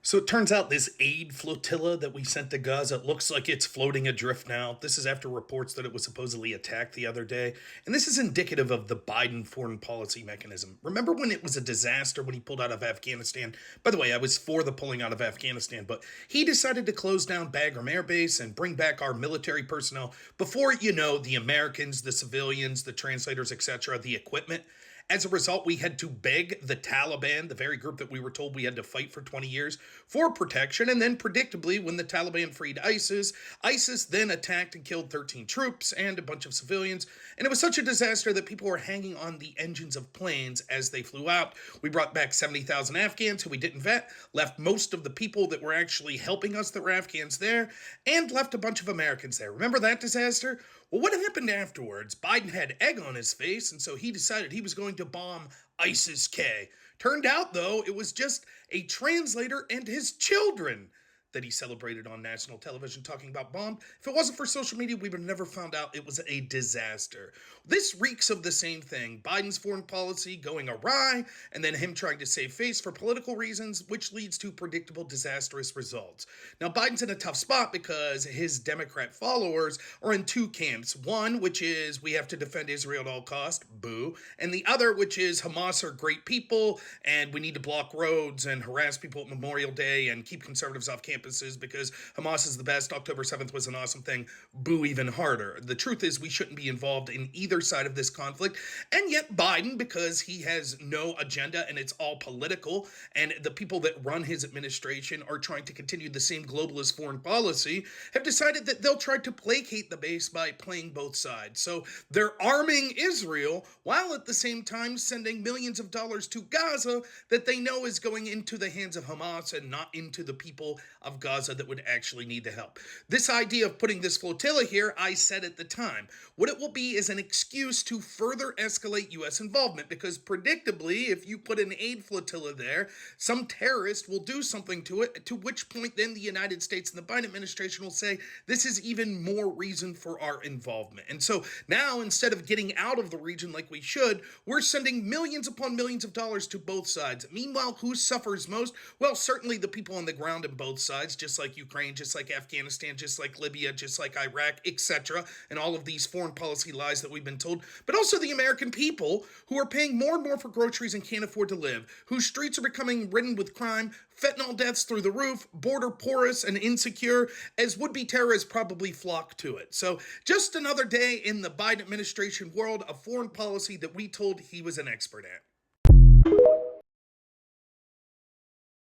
So it turns out this aid flotilla that we sent to Gaza looks like it's floating adrift now. This is after reports that it was supposedly attacked the other day. And this is indicative of the Biden foreign policy mechanism. Remember when it was a disaster when he pulled out of Afghanistan? By the way, I was for the pulling out of Afghanistan, but he decided to close down Bagram Air Base and bring back our military personnel before, the Americans, the civilians, the translators, etc., the equipment. As a result, we had to beg the Taliban, the very group that we were told we had to fight for 20 years, for protection. And then, predictably, when the Taliban freed ISIS, ISIS then attacked and killed 13 troops and a bunch of civilians. And it was such a disaster that people were hanging on the engines of planes as they flew out. We brought back 70,000 Afghans who we didn't vet, left most of the people that were actually helping us that were Afghans there, and left a bunch of Americans there. Remember that disaster? Well, what happened afterwards? Biden had egg on his face, and so he decided he was going to bomb ISIS-K. Turned out, though, it was just a translator and his children that he celebrated on national television talking about bomb. If it wasn't for social media, we would have never found out it was a disaster. This reeks of the same thing. Biden's foreign policy going awry, and then him trying to save face for political reasons, which leads to predictable disastrous results. Now, Biden's in a tough spot because his Democrat followers are in two camps. One, which is we have to defend Israel at all costs, boo. And the other, which is Hamas are great people, and we need to block roads and harass people at Memorial Day and keep conservatives off campus because Hamas is the best. October 7th was an awesome thing. Boo even harder. The truth is we shouldn't be involved in either side of this conflict. And yet Biden, because he has no agenda and it's all political, and the people that run his administration are trying to continue the same globalist foreign policy, have decided that they'll try to placate the base by playing both sides. So they're arming Israel while at the same time sending millions of dollars to Gaza that they know is going into the hands of Hamas and not into the people of Gaza that would actually need the help. This idea of putting this flotilla here, I said at the time, what it will be is an excuse to further escalate U.S. involvement, because predictably, if you put an aid flotilla there, some terrorist will do something to it, to which point then the United States and the Biden administration will say, this is even more reason for our involvement. And so now, instead of getting out of the region like we should, we're sending millions upon millions of dollars to both sides. Meanwhile, who suffers most? Well, certainly the people on the ground in both sides, just like Ukraine, just like Afghanistan, just like Libya, just like Iraq, etc., and all of these foreign policy lies that we've been told, but also the American people who are paying more and more for groceries and can't afford to live, whose streets are becoming ridden with crime, fentanyl deaths through the roof, border porous and insecure, as would-be terrorists probably flock to it. So just another day in the Biden administration world of foreign policy that we told he was an expert at.